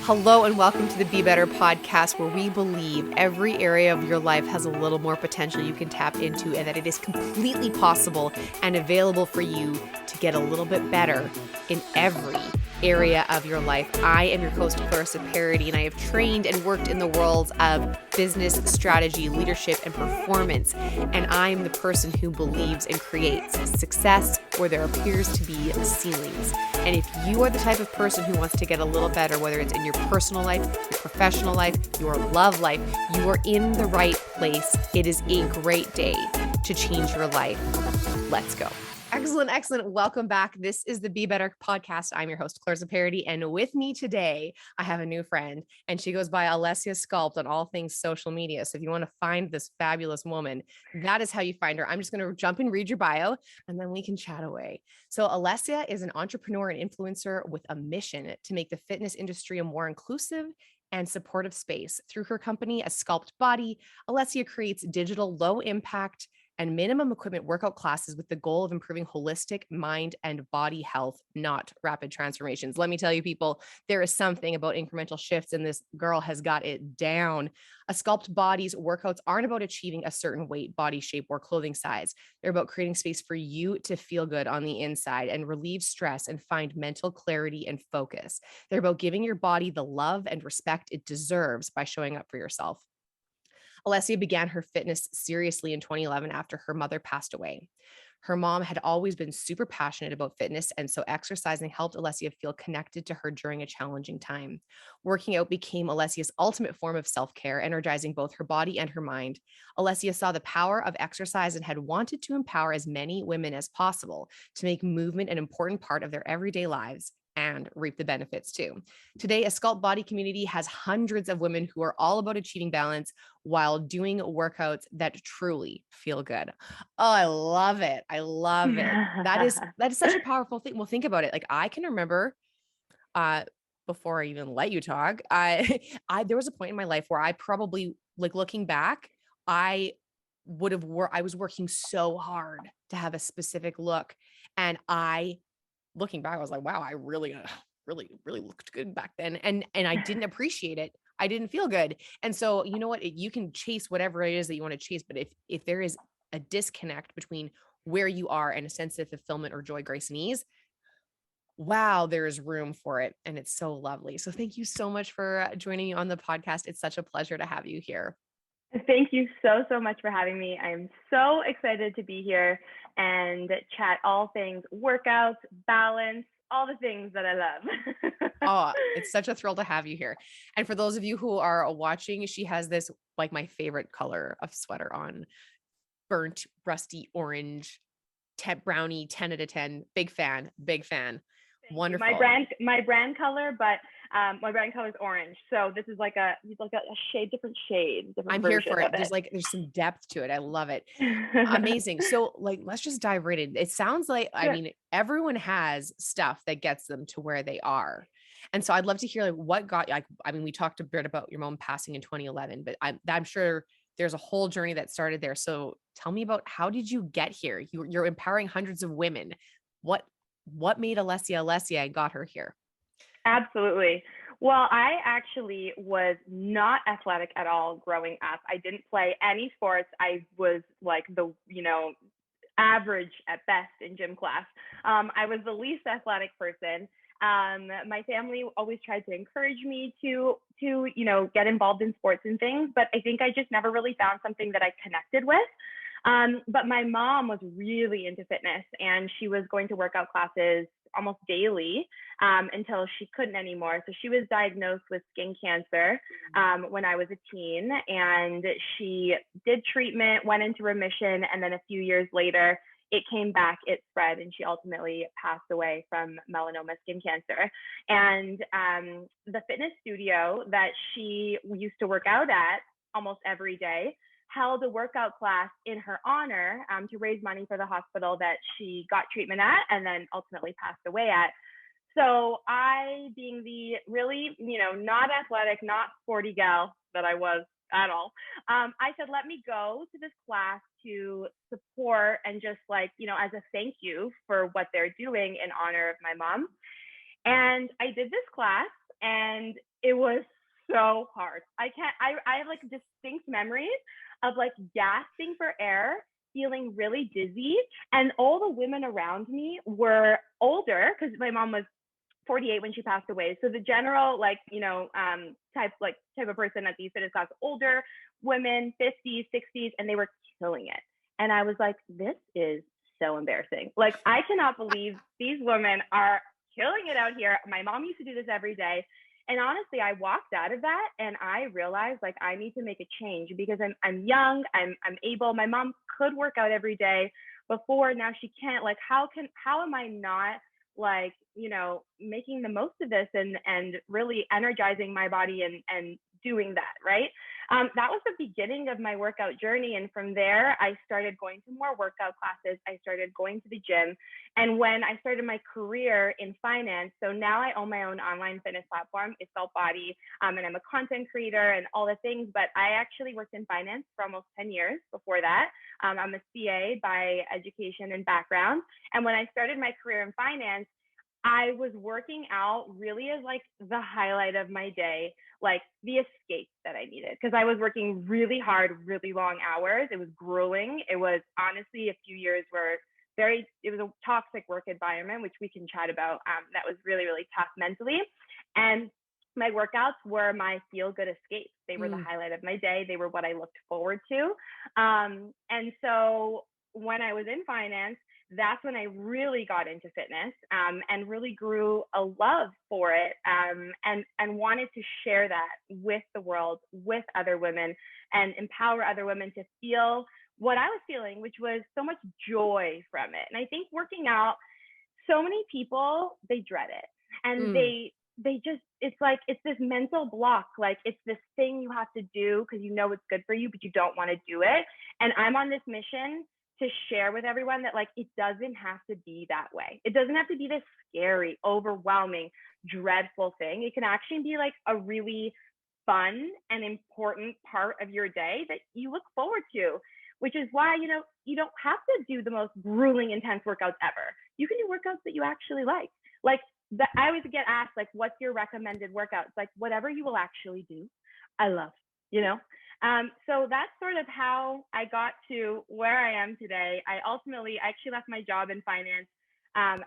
Hello and welcome to the Be Better podcast, where we believe every area of your life has a little more potential you can tap into, and that it is completely possible and available for you to get a little bit better in every area of your life. I am your host, Alessia Scauzillo, and I have trained and worked in the worlds of business, strategy, leadership, and performance. And I am the person who believes and creates success where there appears to be ceilings. And if you are the type of person who wants to get a little better, whether it's in your personal life, your professional life, your love life, you are in the right place. It is a great day to change your life. Let's go. Excellent. Welcome back. This is the Be Better podcast. I'm your host, Alessia Scauzillo, and with me today, I have a new friend, and she goes by Alessia Sculpt on all things social media. So if you want to find this fabulous woman, that is how you find her. I'm just going to jump and read your bio, and then we can chat away. So Alessia is an entrepreneur and influencer with a mission to make the fitness industry a more inclusive and supportive space. Through her company, A Sculpt Body, Alessia creates digital low-impact and minimum equipment workout classes with the goal of improving holistic mind and body health, not rapid transformations. Let me tell you, people, there is something about incremental shifts, and this girl has got it down. A Sculpt Body's workouts aren't about achieving a certain weight, body shape, or clothing size. They're about creating space for you to feel good on the inside and relieve stress and find mental clarity and focus. They're about giving your body the love and respect it deserves by showing up for yourself. Alessia began her fitness seriously in 2011 after her mother passed away. Her mom had always been super passionate about fitness, and so exercising helped Alessia feel connected to her during a challenging time. Working out became Alessia's ultimate form of self-care, energizing both her body and her mind. Alessia saw the power of exercise and had wanted to empower as many women as possible to make movement an important part of their everyday lives and reap the benefits too. Today, A Sculpt Body community has hundreds of women who are all about achieving balance while doing workouts that truly feel good. Oh, I love it. That is such a powerful thing. Well, think about it. Like, I can remember uh before I even let you talk, I there was a point in my life where I probably, like, looking back, I I was working so hard to have a specific look, and looking back, I was like, wow, I really looked good back then. And I didn't appreciate it. I didn't feel good. And so, you know what? You can chase whatever it is that you want to chase, but if there is a disconnect between where you are and a sense of fulfillment or joy, grace, and ease, wow, there is room for it. And it's so lovely. So thank you so much for joining me on the podcast. It's such a pleasure to have you here. Thank you so much for having me. I am so excited to be here and chat all things workouts, balance, all the things that I love. Oh, it's such a thrill to have you here. And for those of you who are watching, she has this, like, my favorite color of sweater on, burnt, rusty orange, brownie, 10 out of 10. Big fan. Wonderful. My brand color, but my brand color is orange. So this is like a different shade. I'm here for it. There's some depth to it. I love it. Amazing. So, like, let's just dive right in. It sounds like, Sure. I mean, everyone has stuff that gets them to where they are. And so I'd love to hear, like, what got, like, I mean, we talked a bit about your mom passing in 2011, but I'm sure there's a whole journey that started there. So tell me about, how did you get here? You're empowering hundreds of women. What made Alessia and got her here? Absolutely. Well, I actually was not athletic at all growing up. I didn't play any sports. I was like the, average at best in gym class. I was the least athletic person. My family always tried to encourage me to get involved in sports and things, but I think I just never really found something that I connected with. But my mom was really into fitness, and she was going to workout classes almost daily until she couldn't anymore. So she was diagnosed with skin cancer when I was a teen, and she did treatment, went into remission, and then a few years later, it came back, it spread, and she ultimately passed away from melanoma skin cancer. And the fitness studio that she used to work out at almost every day held a workout class in her honor to raise money for the hospital that she got treatment at and then ultimately passed away at. So I, being the really, not athletic, not sporty gal that I was at all, I said, let me go to this class to support and just, like, as a thank you for what they're doing in honor of my mom. And I did this class, and it was so hard. I have like distinct memories of like gasping for air, feeling really dizzy. And all the women around me were older because my mom was 48 when she passed away. So the general, like, type of person at these fitness class, older women, 50s, 60s, and they were killing it. And I was like, this is so embarrassing. Like, I cannot believe these women are killing it out here. My mom used to do this every day. And honestly, I walked out of that and I realized like I need to make a change because I'm young, I'm able. My mom could work out every day before, now she can't. Like, how am I not like, making the most of this and really energizing my body and doing that, right? That was the beginning of my workout journey. And from there, I started going to more workout classes. I started going to the gym. And when I started my career in finance, so now I own my own online fitness platform, A Sculpt Body, and I'm a content creator and all the things, but I actually worked in finance for almost 10 years before that. I'm a CA by education and background. And when I started my career in finance, I was working out really as like the highlight of my day, like the escape that I needed, because I was working really hard, really long hours. It was grueling. It was honestly a few years where it was a toxic work environment, which we can chat about. That was really, really tough mentally. And my workouts were my feel good escape. They were the highlight of my day. They were what I looked forward to. And so when I was in finance, that's when I really got into fitness and really grew a love for it and wanted to share that with the world, with other women, and empower other women to feel what I was feeling, which was so much joy from it. And I think working out, so many people, they dread it. And they just, it's like, it's this mental block. Like, it's this thing you have to do because you know it's good for you, but you don't want to do it. And I'm on this mission to share with everyone that like it doesn't have to be that way. It doesn't have to be this scary, overwhelming, dreadful thing. It can actually be like a really fun and important part of your day that you look forward to, which is why, you don't have to do the most grueling, intense workouts ever. You can do workouts that you actually like. Like I always get asked, like, what's your recommended workout? It's like, whatever you will actually do, I love, so that's sort of how I got to where I am today. I actually left my job in finance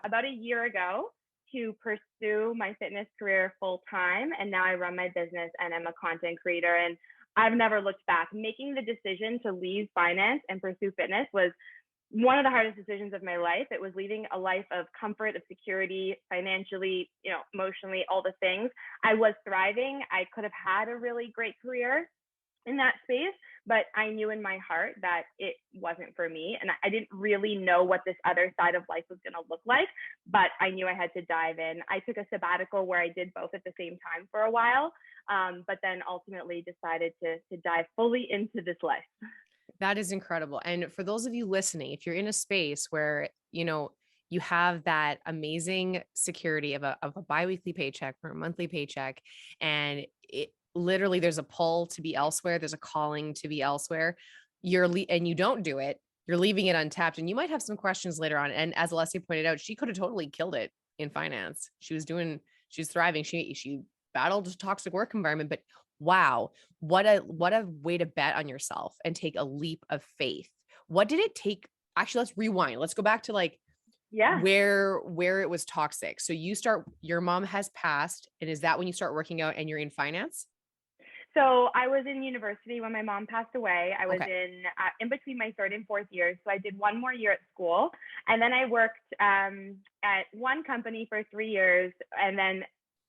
about a year ago to pursue my fitness career full time. And now I run my business and I'm a content creator. And I've never looked back. Making the decision to leave finance and pursue fitness was one of the hardest decisions of my life. It was leaving a life of comfort, of security, financially, emotionally, all the things. I was thriving. I could have had a really great career in that space, but I knew in my heart that it wasn't for me. And I didn't really know what this other side of life was going to look like, but I knew I had to dive in. I took a sabbatical where I did both at the same time for a while, but then ultimately decided to dive fully into this life. That is incredible. And for those of you listening, if you're in a space where, you have that amazing security of a biweekly paycheck or a monthly paycheck, and it literally there's a pull to be elsewhere, there's a calling to be elsewhere, and you don't do it, you're leaving it untapped. And you might have some questions later on. And as Alessia pointed out, she could have totally killed it in finance. She was thriving. She battled a toxic work environment, but wow, what a way to bet on yourself and take a leap of faith. What did it take? Actually, let's rewind. Let's go back to where it was toxic. So your mom has passed, and is that when you start working out and you're in finance? So I was in university when my mom passed away. I was in between my third and fourth years. So I did one more year at school, and then I worked at one company for 3 years, and then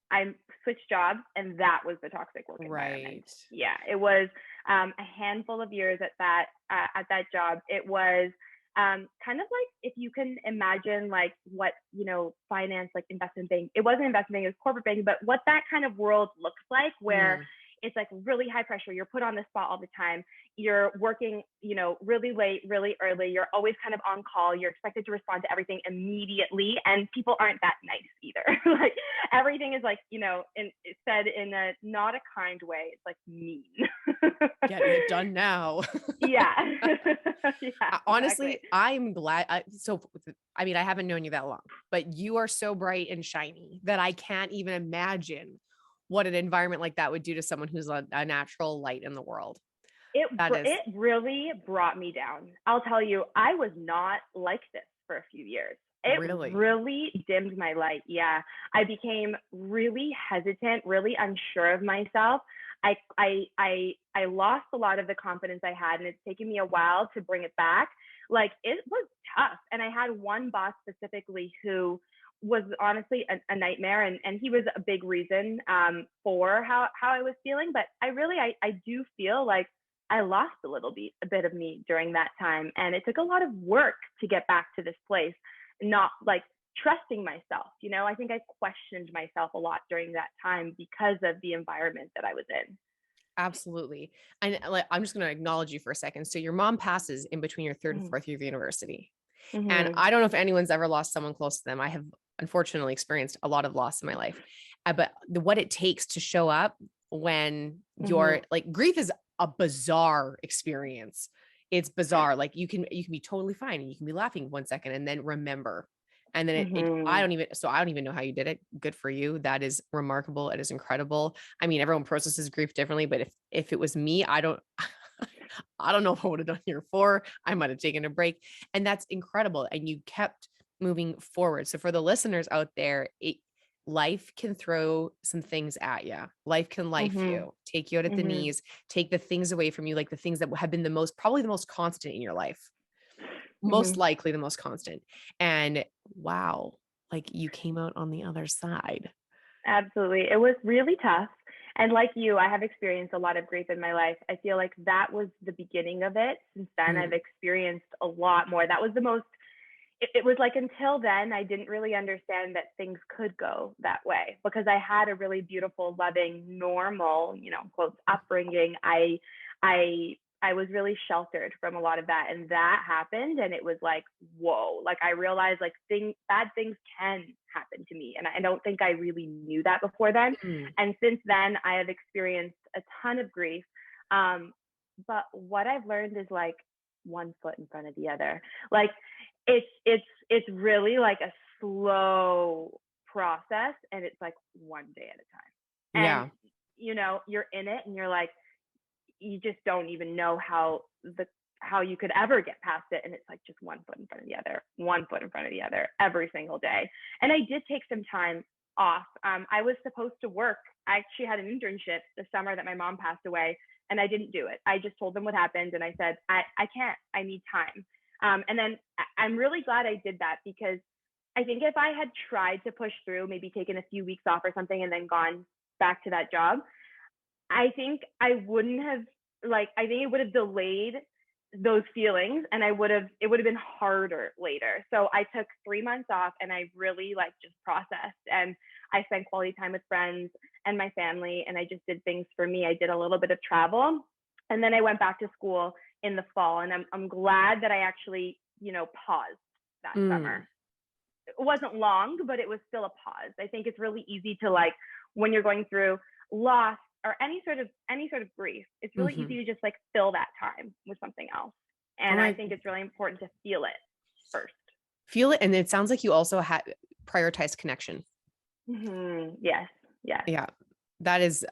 I switched jobs, and that was the toxic work environment. Right. Yeah, it was a handful of years at that job. It was kind of like, if you can imagine like what, finance, like investment bank, it wasn't investment banking, it was corporate banking, but what that kind of world looks like, where it's like really high pressure. You're put on the spot all the time. You're working, really late, really early. You're always kind of on call. You're expected to respond to everything immediately. And people aren't that nice either. Like everything is like, it's said in a not a kind way. It's like mean. Getting it done now. Yeah. Honestly, exactly. I'm glad. I haven't known you that long, but you are so bright and shiny that I can't even imagine what an environment like that would do to someone who's a natural light in the world. That is It really brought me down. I'll tell you, I was not like this for a few years. It really, really dimmed my light. Yeah. I became really hesitant, really unsure of myself. I lost a lot of the confidence I had, and it's taken me a while to bring it back. Like, it was tough. And I had one boss specifically who was honestly a nightmare, and he was a big reason for how I was feeling. But I do feel like I lost a bit of me during that time, and it took a lot of work to get back to this place, not like trusting myself. I think I questioned myself a lot during that time because of the environment that I was in. absolutely. And like, I'm just going to acknowledge you for a second. So your mom passes in between your third and Mm-hmm. fourth year of university. And Mm-hmm. I don't know if anyone's ever lost someone close to them. I have unfortunately experienced a lot of loss in my life. But what it takes to show up when you're Mm-hmm. like, grief is a bizarre experience. It's bizarre. Like you can be totally fine and you can be laughing 1 second and then remember. And then I Mm-hmm. don't even know how you did it. Good for you. That is remarkable. It is incredible. I mean, everyone processes grief differently, but if it was me, I don't I don't know if I would have done year 4. I might have taken a break. And that's incredible. And you kept moving forward. So for the listeners out there, life can throw some things at you. Life can life Mm-hmm. you, take you out at the Mm-hmm. knees, take the things away from you, like the things that have been probably the most constant in your life, most Mm-hmm. likely the most constant. And wow, like you came out on the other side. Absolutely. It was really tough. And like you, I have experienced a lot of grief in my life. I feel like that was the beginning of it. Since then, I've Mm, experienced a lot more. That was the most, it was like until then, I didn't really understand that things could go that way because I had a really beautiful, loving, normal, quotes, upbringing. I was really sheltered from a lot of that, and that happened, and it was like, whoa! Like I realized, like bad things can happen to me, and I don't think I really knew that before then. mm. And since then, I have experienced a ton of grief. Um, but what I've learned is like one foot in front of the other. Like it's really like a slow process, and it's like one day at a time. And Yeah. you're in it, and you're like, you just don't even know how you could ever get past it. And it's like just one foot in front of the other, one foot in front of the other every single day. And I did take some time off. I was supposed to work. I actually had an internship the summer that my mom passed away, and I didn't do it. I just told them what happened, and I said, I can't, I need time. And then I'm really glad I did that, because I think if I had tried to push through, maybe taken a few weeks off or something and then gone back to that job, I think I wouldn't have, I think it would have delayed those feelings, and it would have been harder later. So I took 3 months off, and I really just processed, and I spent quality time with friends and my family, and I just did things for me. I did a little bit of travel, and then I went back to school in the fall, and I'm glad that I actually, paused that Mm. summer. It wasn't long, but it was still a pause. I think it's really easy to, when you're going through loss or any sort of grief, it's really Hmm. easy to just fill that time with something else. Oh And I my, think it's really important to feel it first. feel it. And it sounds like you also had prioritized connection. Mm-hmm. Yes. Yes. Yeah. That is,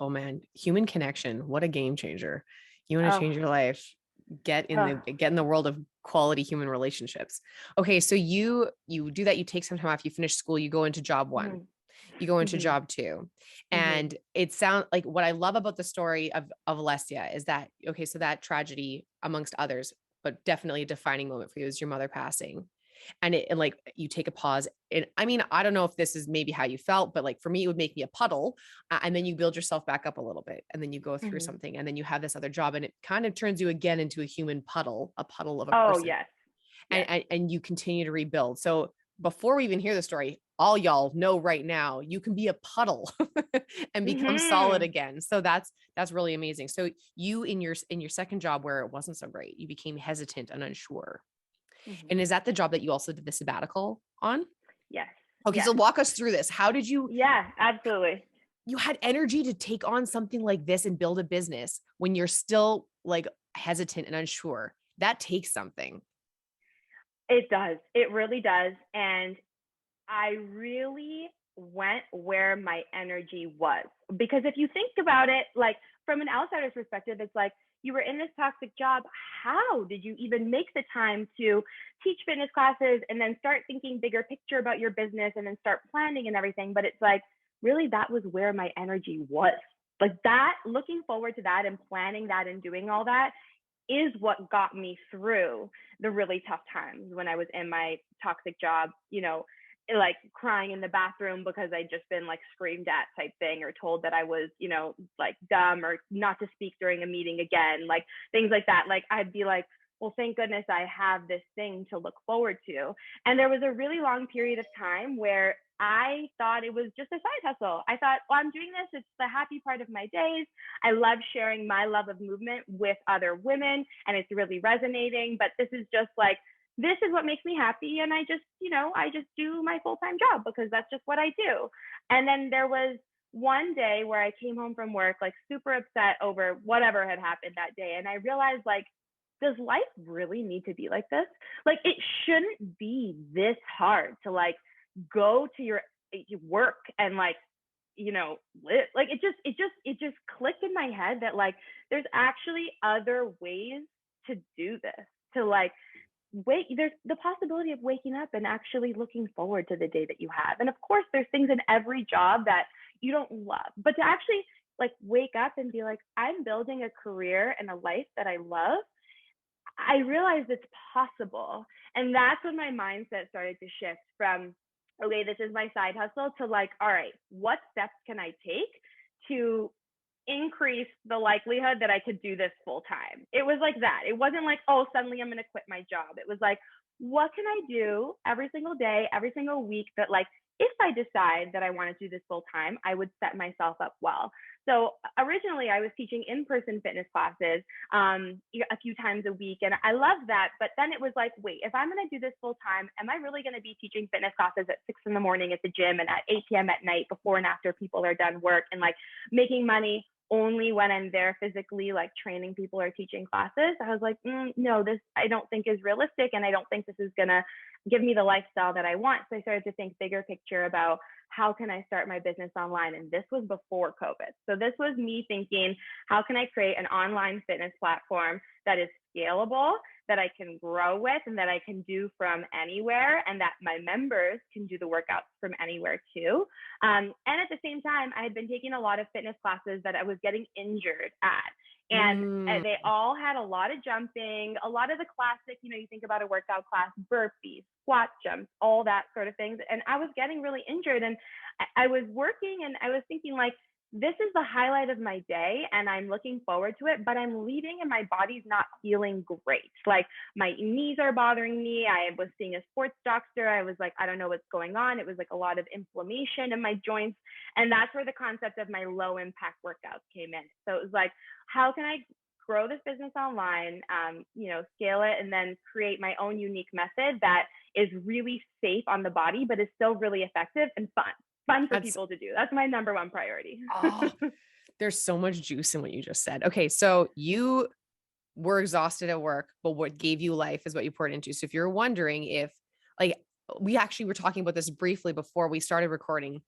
oh man, human connection. What a game changer. You want to Oh. change your life, get in Oh. the world of quality human relationships. Okay. So you do that. You take some time off, you finish school, you go into job 1, Mm-hmm. you go into Mm-hmm. job 2. Mm-hmm. And it sounds like what I love about the story of Alessia is that, okay, so that tragedy amongst others, but definitely a defining moment for you is your mother passing. And like you take a pause. And I mean, I don't know if this is maybe how you felt, but like for me, it would make me a puddle. And then you build yourself back up a little bit, and then you go through Mm-hmm. something, and then you have this other job, and it kind of turns you again into a human puddle, a puddle of a Oh, person. yes. Yes. And you continue to rebuild. So before we even hear the story, all y'all know right now, you can be a puddle and become solid Mm-hmm. again. So that's really amazing. So you in your second job where it wasn't so great, you became hesitant and unsure. Mm-hmm. And is that the job that you also did the sabbatical on? Yes. Okay, so Yes. walk us through this. How did Yeah, absolutely. you had energy to take on something like this and build a business when you're still like hesitant and unsure? That takes something. It does. It really does. And I really went where my energy was. Because if you think about it, like from an outsider's perspective, it's like you were in this toxic job. How did you even make the time to teach fitness classes and then start thinking bigger picture about your business and then start planning and everything? But it's like, really, that was where my energy was. Like that, looking forward to that and planning that and doing all that is what got me through the really tough times when I was in my toxic job, like crying in the bathroom because I'd just been like screamed at type thing, or told that I was, like dumb or not to speak during a meeting again, like things like that. Like I'd be like, well, thank goodness I have this thing to look forward to. And there was a really long period of time where I thought it was just a side hustle. I thought, well, I'm doing this. It's the happy part of my days. I love sharing my love of movement with other women, and it's really resonating. But this is just like, this is what makes me happy. And I just do my full-time job because that's just what I do. And then there was one day where I came home from work, like super upset over whatever had happened that day. And I realized, like, does life really need to be like this? Like, it shouldn't be this hard to like go to your work and like, live. Like it just clicked in my head that like, there's actually other ways to do this, to like there's the possibility of waking up and actually looking forward to the day that you have. And of course, there's things in every job that you don't love, but to actually like wake up and be like, I'm building a career and a life that I love, I realized it's possible. And that's when my mindset started to shift from, okay, this is my side hustle, to like, all right, what steps can I take to increase the likelihood that I could do this full time? It was like that. It wasn't like, oh, suddenly I'm going to quit my job. It was like, what can I do every single day, every single week that like, if I decide that I want to do this full time, I would set myself up well. So originally I was teaching in-person fitness classes a few times a week, and I loved that. But then it was like, wait, if I'm going to do this full time, am I really going to be teaching fitness classes at 6 a.m. at the gym and at 8 p.m. at night before and after people are done work, and like making money only when I'm there physically, like training people or teaching classes? I was like, no, this I don't think is realistic, and I don't think this is gonna give me the lifestyle that I want. So I started to think bigger picture about how can I start my business online? And this was before COVID. So this was me thinking, how can I create an online fitness platform that is scalable, that I can grow with, and that I can do from anywhere, and that my members can do the workouts from anywhere too. And at the same time, I had been taking a lot of fitness classes that I was getting injured at. And they all had a lot of jumping, a lot of the classic, you think about a workout class, burpees, squat jumps, all that sort of things. And I was getting really injured, and I was working, and I was thinking like, this is the highlight of my day and I'm looking forward to it, but I'm leaving and my body's not feeling great. Like my knees are bothering me. I was seeing a sports doctor. I was like, I don't know what's going on. It was like a lot of inflammation in my joints. And that's where the concept of my low impact workouts came in. So it was like, how can I grow this business online, scale it, and then create my own unique method that is really safe on the body, but is still really effective and fun for people to do. That's my number one priority. There's so much juice in what you just said. Okay. So you were exhausted at work, but what gave you life is what you poured into. So if you're wondering if like, we actually were talking about this briefly before we started recording,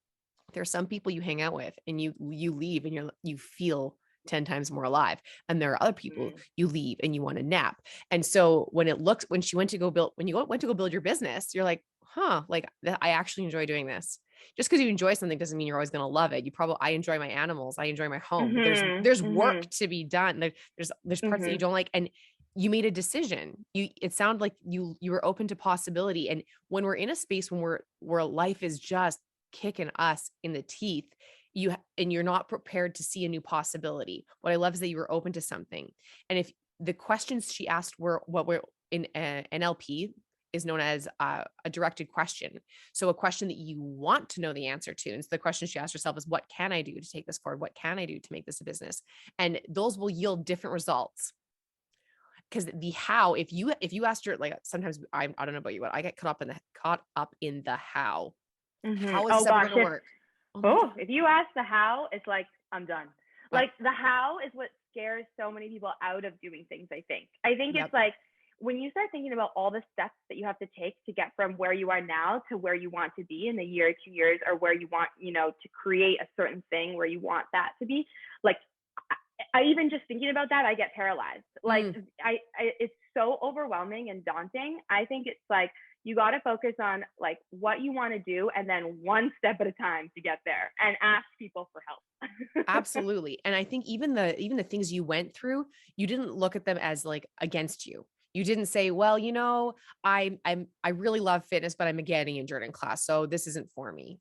there are some people you hang out with and you leave and you feel 10 times more alive. And there are other people you leave and you want to nap. And so when you went to go build your business, you're like, like I actually enjoy doing this. Just because you enjoy something doesn't mean you're always going to love it. I enjoy my animals. I enjoy my home. There's work to be done. There's parts that you don't like. And you made a decision. It sounded like you were open to possibility. And when we're in a space where life is just kicking us in the teeth, you're not prepared to see a new possibility. What I love is that you were open to something. And if the questions she asked were what were in NLP is known as a directed question. So a question that you want to know the answer to. And so the question she asked herself is, what can I do to take this forward? What can I do to make this a business? And those will yield different results. Because the how, if you asked her, like sometimes I don't know about you, but I get caught up in the how. How is this ever going to work? If you ask the how, it's like, I'm done. Like the how is what scares so many people out of doing things. I think it's like, when you start thinking about all the steps that you have to take to get from where you are now to where you want to be in a year, 2 years, or where you want, to create a certain thing where you want that to be, like, I even just thinking about that, I get paralyzed. Like, it's so overwhelming and daunting. I think it's like, you got to focus on like what you want to do, and then one step at a time to get there, and ask people for help. Absolutely. And I think even the things you went through, you didn't look at them as like against you. You didn't say, well, I really love fitness, but I'm getting injured in class, so this isn't for me.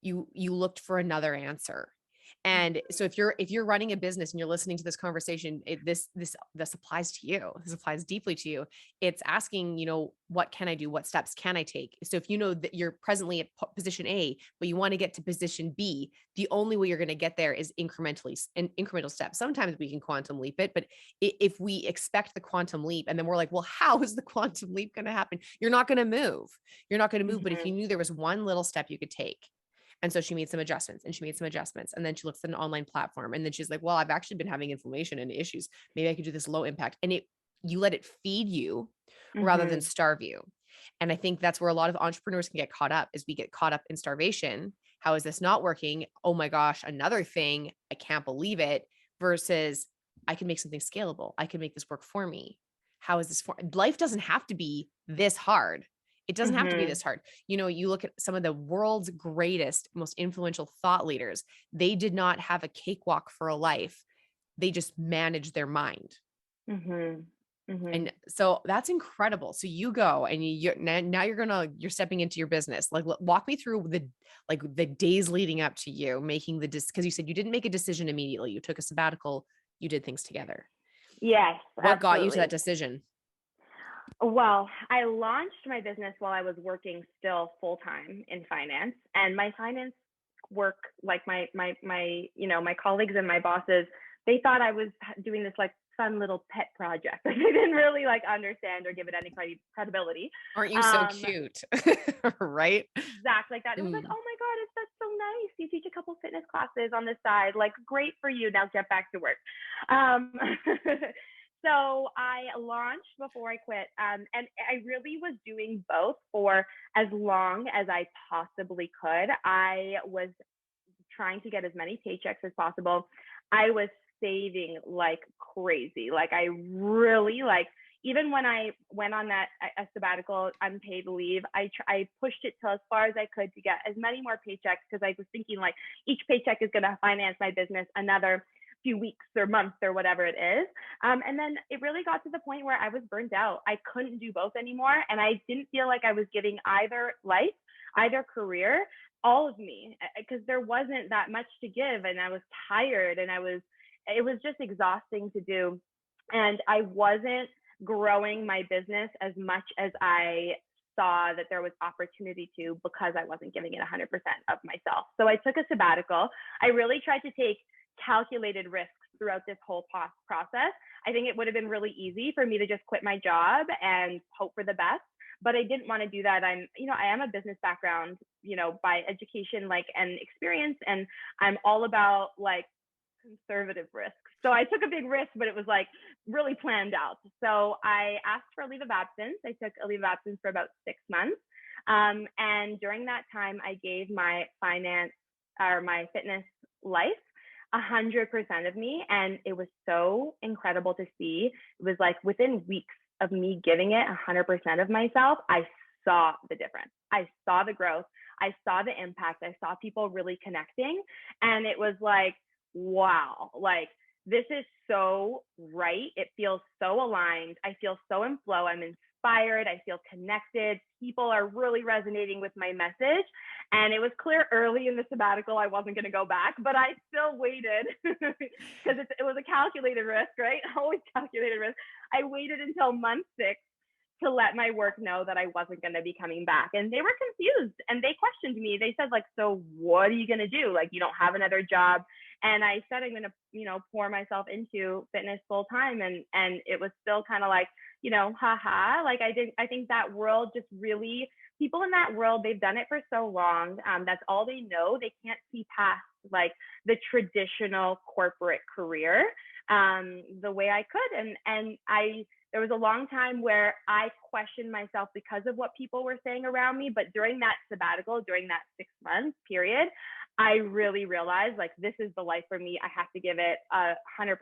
You looked for another answer. And so if you're running a business and you're listening to this conversation, this applies to you. This applies deeply to you. It's asking, what can I do? What steps can I take? So if you know that you're presently at position A, but you want to get to position B, the only way you're going to get there is incremental steps. Sometimes we can quantum leap it, but if we expect the quantum leap and then we're like, well, how is the quantum leap going to happen? You're not going to move. You're not going to move. But if you knew there was one little step you could take. And so she made some adjustments and then she looks at an online platform, and then she's like, well, I've actually been having inflammation and issues. Maybe I could do this low impact. And you let it feed you rather than starve you. And I think that's where a lot of entrepreneurs can get caught up, is we get caught up in starvation. How is this not working? Oh my gosh, another thing. I can't believe it. Versus I can make something scalable. I can make this work for me. How is this for? Life doesn't have to be this hard. It doesn't have to be this hard. You look at some of the world's greatest, most influential thought leaders. They did not have a cakewalk for a life. They just managed their mind. And so that's incredible. So you go and now you're stepping into your business. Like, walk me through the days leading up to you making because you said you didn't make a decision immediately. You took a sabbatical, you did things together. Yes. What got you to that decision? Well, I launched my business while I was working still full time in finance, and my finance work, like my colleagues and my bosses, they thought I was doing this like fun little pet project. Like, they didn't really like understand or give it any credibility. Aren't you so cute? Right? Exactly like that. It was like, oh my God, that's so nice. You teach a couple fitness classes on the side. Like, great for you. Now get back to work. So I launched before I quit, and I really was doing both for as long as I possibly could. I was trying to get as many paychecks as possible. I was saving like crazy. Like, I really, like, even when I went on that a sabbatical unpaid leave, I pushed it till as far as I could to get as many more paychecks, because I was thinking like each paycheck is going to finance my business another few weeks or months or whatever it is. And then it really got to the point where I was burnt out. I couldn't do both anymore. And I didn't feel like I was giving either life, either career, all of me, because there wasn't that much to give. And I was tired, and it was just exhausting to do. And I wasn't growing my business as much as I saw that there was opportunity to, because I wasn't giving it 100% of myself. So I took a sabbatical. I really tried to take calculated risks throughout this whole process. I think it would have been really easy for me to just quit my job and hope for the best, but I didn't want to do that. I am a business background, by education, like, and experience, and I'm all about like conservative risks. So I took a big risk, but it was like really planned out. So I asked for a leave of absence. I took a leave of absence for about 6 months. And during that time, I gave my fitness life 100% of me. And it was so incredible to see. It was like within weeks of me giving it 100% of myself, I saw the difference. I saw the growth. I saw the impact. I saw people really connecting. And it was like, wow, like, this is so right. It feels so aligned. I feel so in flow. I'm inspired. I feel connected. People are really resonating with my message. And it was clear early in the sabbatical I wasn't going to go back, but I still waited because it was a calculated risk, right? Always calculated risk. I waited until month 6 to let my work know that I wasn't going to be coming back. And they were confused and they questioned me. They said, like, so what are you going to do? Like, you don't have another job. And I said, I'm going to, pour myself into fitness full time. And it was still kind of like, haha, like, I think that world just really, people in that world, they've done it for so long. That's all they know. They can't see past like the traditional corporate career the way I could. And there was a long time where I questioned myself because of what people were saying around me. But during that sabbatical, during that 6 month period, I really realized like, this is the life for me. I have to give it 100%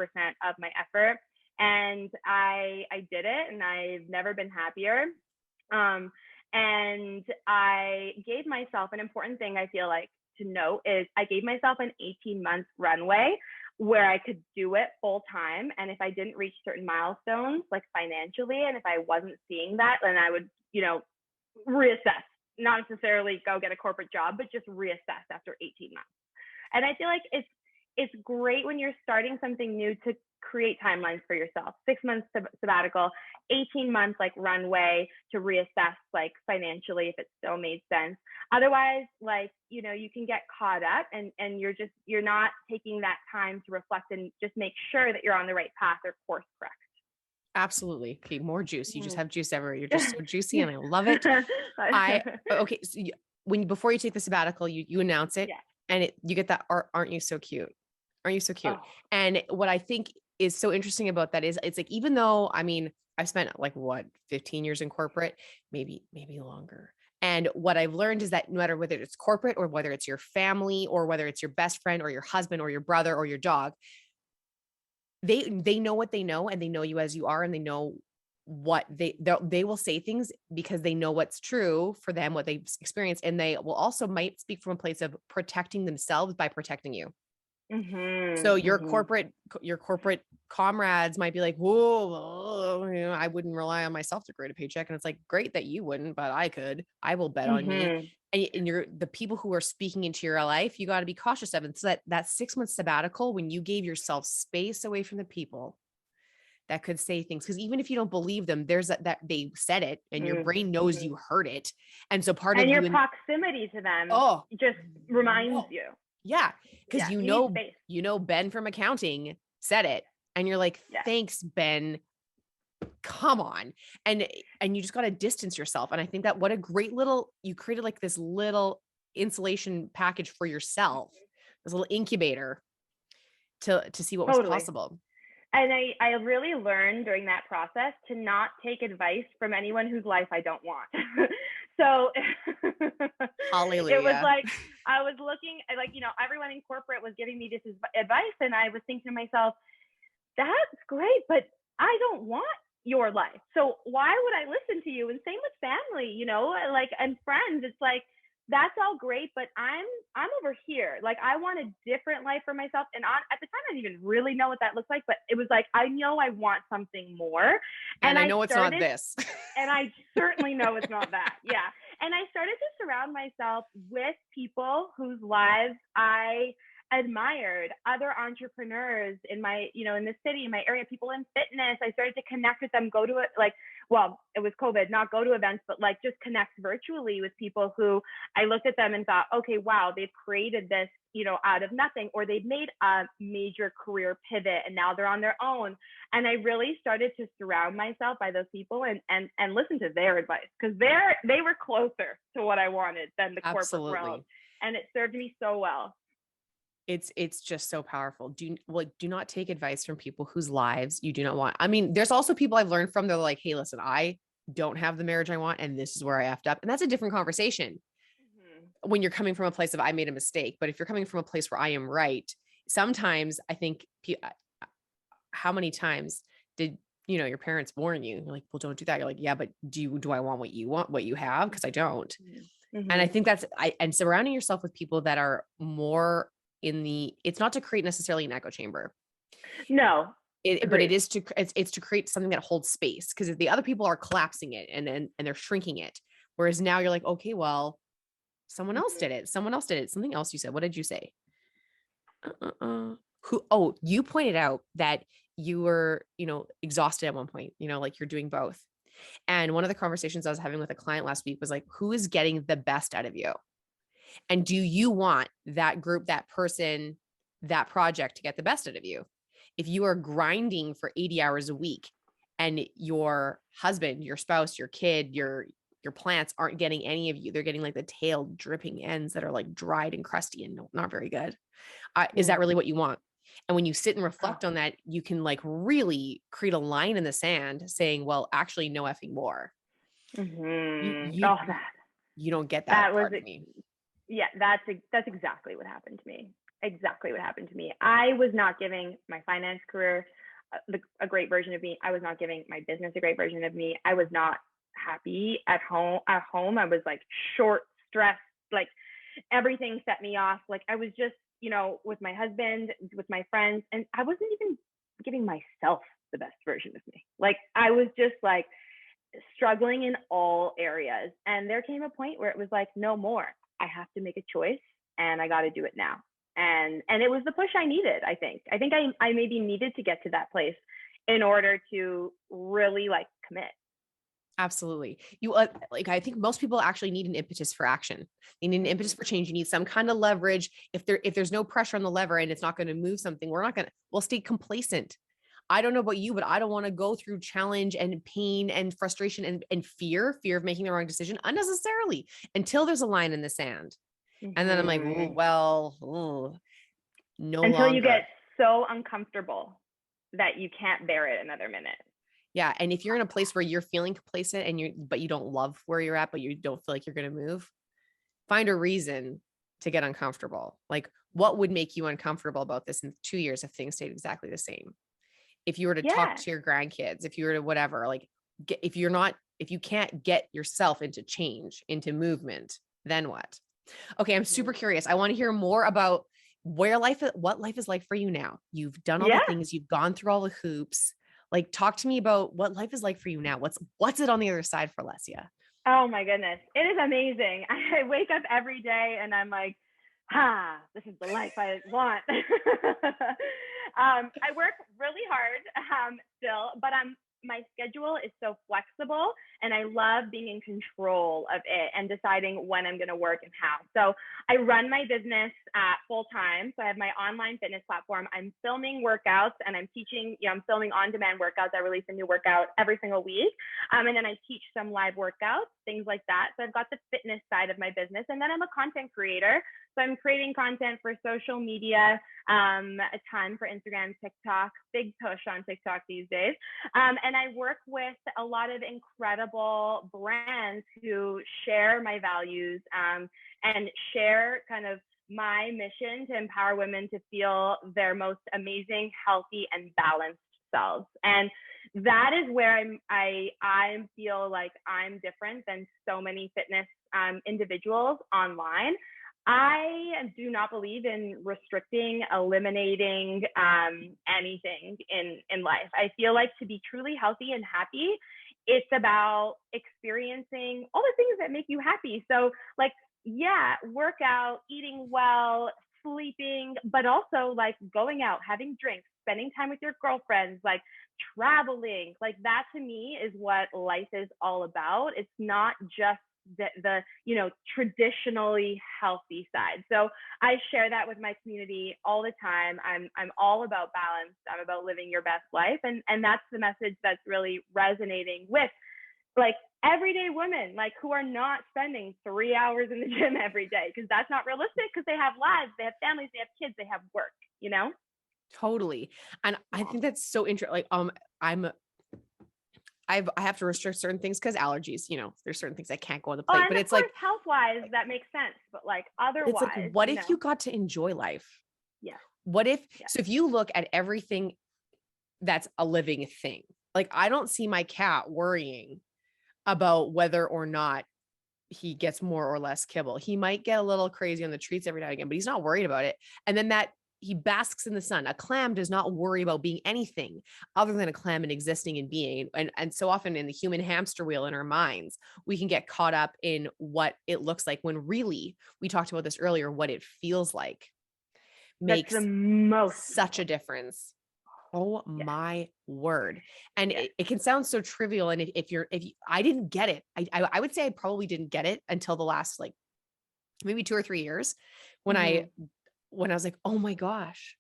of my effort. And I did it, and I've never been happier. And I gave myself, an important thing I feel like to note is I gave myself an 18-month runway where I could do it full time. And if I didn't reach certain milestones, like financially, and if I wasn't seeing that, then I would, reassess, not necessarily go get a corporate job, but just reassess after 18 months. And I feel like it's great when you're starting something new to create timelines for yourself. 6 months sabbatical, 18 months like runway to reassess like financially if it still made sense. Otherwise, like, you can get caught up and you're not taking that time to reflect and just make sure that you're on the right path or course correct. Absolutely. Okay, more juice. You just have juice everywhere. You're just so juicy and I love it. Okay. So before you take the sabbatical, you announce it, and you get that, aren't you so cute? Aren't you so cute? Oh. And what I think is so interesting about that is it's like, even though, I mean, I've spent like 15 years in corporate, maybe longer. And what I've learned is that no matter whether it's corporate or whether it's your family or whether it's your best friend or your husband or your brother or your dog, they know what they know, and they know you as you are, and they know what they will say things because they know what's true for them, what they've experienced. And they will also might speak from a place of protecting themselves by protecting you. Mm-hmm, so your corporate comrades might be like, whoa, I wouldn't rely on myself to create a paycheck. And it's like, great that you wouldn't, but I could. I will bet on you. And you're the people who are speaking into your life, you got to be cautious of it. So that 6 month sabbatical, when you gave yourself space away from the people that could say things, because even if you don't believe them, there's that they said it, and your brain knows you heard it. And so part of your proximity to them just reminds you. Yeah. Because Ben from accounting said it, and you're like, thanks, Ben. Come on. And you just got to distance yourself. And I think that what a great you created like this little insulation package for yourself, this little incubator to see what was possible. And I really learned during that process to not take advice from anyone whose life I don't want. So Hallelujah. It was like, I was looking like, everyone in corporate was giving me this advice. And I was thinking to myself, that's great, but I don't want your life. So why would I listen to you? And same with family, and friends. It's like, that's all great, but I'm over here. Like, I want a different life for myself. And at the time, I didn't even really know what that looked like, but it was like, I know I want something more. And I know it's not this. And I certainly know it's not that. Yeah. And I started to surround myself with people whose lives I admired, other entrepreneurs in my, in the city, in my area, people in fitness. I started to connect with them, go to it, it was COVID, not go to events, but like just connect virtually with people who I looked at them and thought, okay, wow, they've created this, out of nothing, or they've made a major career pivot and now they're on their own. And I really started to surround myself by those people and listen to their advice, because they were closer to what I wanted than the corporate world. And it served me so well. It's just so powerful. Do not take advice from people whose lives you do not want. I mean, there's also people I've learned from, they're like, hey, listen, I don't have the marriage I want, and this is where I effed up. And that's a different conversation when you're coming from a place of, I made a mistake. But if you're coming from a place where I am right, sometimes I think, how many times did, your parents warn you? You're like, well, don't do that. You're like, yeah, but do I want what you want, what you have? Because I don't. Mm-hmm. And I think and surrounding yourself with people that are more it's not to create necessarily an echo chamber. No, but it's to create something that holds space, because the other people are collapsing it and they're shrinking it. Whereas now you're like, okay, well, someone else did it. Someone else did it. Something else you said. What did you say? You pointed out that you were, exhausted at one point, like you're doing both. And one of the conversations I was having with a client last week was like, who is getting the best out of you? And do you want that group, that person, that project to get the best out of you? If you are grinding for 80 hours a week and your husband, your spouse, your kid, your your plants aren't getting any of you. They're getting like the tail dripping ends that are like dried and crusty and not very good. Is that really what you want? And when you sit and reflect on that, you can like really create a line in the sand saying, well, actually no effing more. You you don't get that part of me. Yeah, that's exactly what happened to me. Exactly what happened to me. I was not giving my finance career a great version of me. I was not giving my business a great version of me. I was not happy at home. I was like short, stressed, like everything set me off. Like I was just, with my husband, with my friends, and I wasn't even giving myself the best version of me. Like I was just like struggling in all areas. And there came a point where it was like, no more. I have to make a choice and I got to do it now. And it was the push I needed. I think I maybe needed to get to that place in order to really like commit. Absolutely. I think most people actually need an impetus for action. You need an impetus for change. You need some kind of leverage. If there's no pressure on the lever and it's not going to move something, we'll stay complacent. I don't know about you, but I don't want to go through challenge and pain and frustration and fear of making the wrong decision unnecessarily until there's a line in the sand. And then I'm like, no until longer. You get so uncomfortable that you can't bear it another minute. Yeah. And if you're in a place where you're feeling complacent but you don't love where you're at, but you don't feel like you're going to move, find a reason to get uncomfortable. Like what would make you uncomfortable about this in 2 years if things stayed exactly the same? If you were to talk to your grandkids, if you were to whatever, like if you can't get yourself into change, into movement, then what? Okay. I'm super curious. I want to hear more about what life is like for you now. You've done all the things, you've gone through all the hoops. Like, talk to me about what life is like for you now. What's it on the other side for Alessia? Oh my goodness. It is amazing. I wake up every day and I'm like, this is the life I want. I work really hard still, but my schedule is so flexible and I love being in control of it and deciding when I'm going to work and how. So I run my business full time. So I have my online fitness platform. I'm filming workouts and I'm teaching, I'm filming on-demand workouts. I release a new workout every single week. And then I teach some live workouts, things like that. So I've got the fitness side of my business. And then I'm a content creator. So I'm creating content for social media, a ton for Instagram, TikTok, big push on TikTok these days. And I work with a lot of incredible brands who share my values and share kind of my mission to empower women to feel their most amazing, healthy, and balanced selves. And that is where I feel like I'm different than so many fitness individuals online. I do not believe in restricting, eliminating anything in life. I feel like to be truly healthy and happy, it's about experiencing all the things that make you happy. So like, work out, eating well, sleeping, but also like going out, having drinks, spending time with your girlfriends, like traveling, like that to me is what life is all about. It's not just the traditionally healthy side. So I share that with my community all the time. I'm all about balance. I'm about living your best life. And that's the message that's really resonating with like everyday women, like who are not spending 3 hours in the gym every day, because that's not realistic, because they have lives, they have families, they have kids, they have work, Totally. And I think that's so interesting. Like, I have to restrict certain things because allergies, there's certain things I can't go on the plate, but it's like health-wise, that makes sense. But like otherwise, it's like, what if you got to enjoy life? Yeah. What if, so if you look at everything that's a living thing, like I don't see my cat worrying about whether or not he gets more or less kibble. He might get a little crazy on the treats every now and again, but he's not worried about it. And then he basks in the sun. A clam does not worry about being anything other than a clam and existing and being. And so often in the human hamster wheel in our minds, we can get caught up in what it looks like when really, we talked about this earlier, what it feels like makes such a difference. Oh my word. And it can sound so trivial. And I didn't get it. I would say I probably didn't get it until the last like maybe 2 or 3 years when I was like, oh my gosh,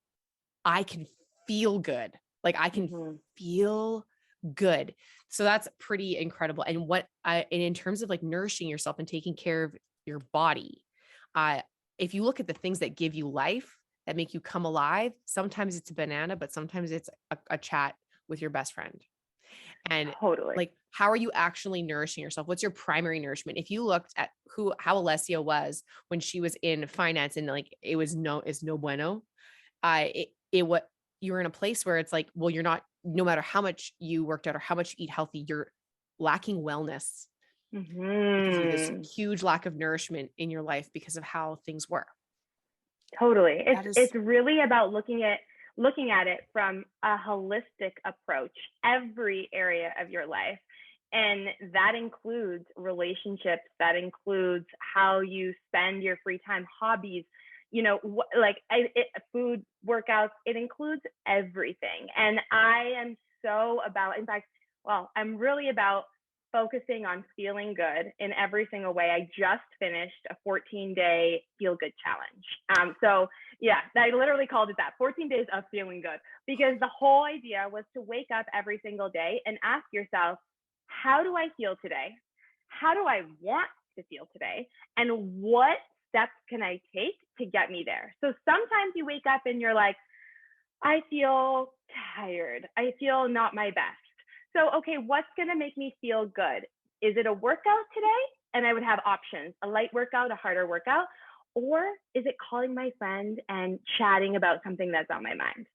I can feel good. Like I can feel good. So that's pretty incredible. And and in terms of like nourishing yourself and taking care of your body, uh, if you look at the things that give you life, that make you come alive, sometimes it's a banana, but sometimes it's a chat with your best friend. And Totally. like, how are you actually nourishing yourself? What's your primary nourishment? If you looked at how Alessia was when she was in finance and like, it's no bueno, what you were in a place where it's like, well, you're not, no matter how much you worked out or how much you eat healthy, you're lacking wellness because you have this huge lack of nourishment in your life because of how things were. Totally. It's really about looking at it from a holistic approach, every area of your life. And that includes relationships, that includes how you spend your free time, hobbies, food, workouts, it includes everything. And I am so about, in fact, I'm really about focusing on feeling good in every single way. I just finished a 14-day feel good challenge. So yeah, I literally called it that, 14 days of feeling good, because the whole idea was to wake up every single day and ask yourself, how do I feel today? How do I want to feel today? And what steps can I take to get me there? So sometimes you wake up and you're like, I feel tired. I feel not my best. So, okay, what's going to make me feel good? Is it a workout today? And I would have options, a light workout, a harder workout, or is it calling my friend and chatting about something that's on my mind?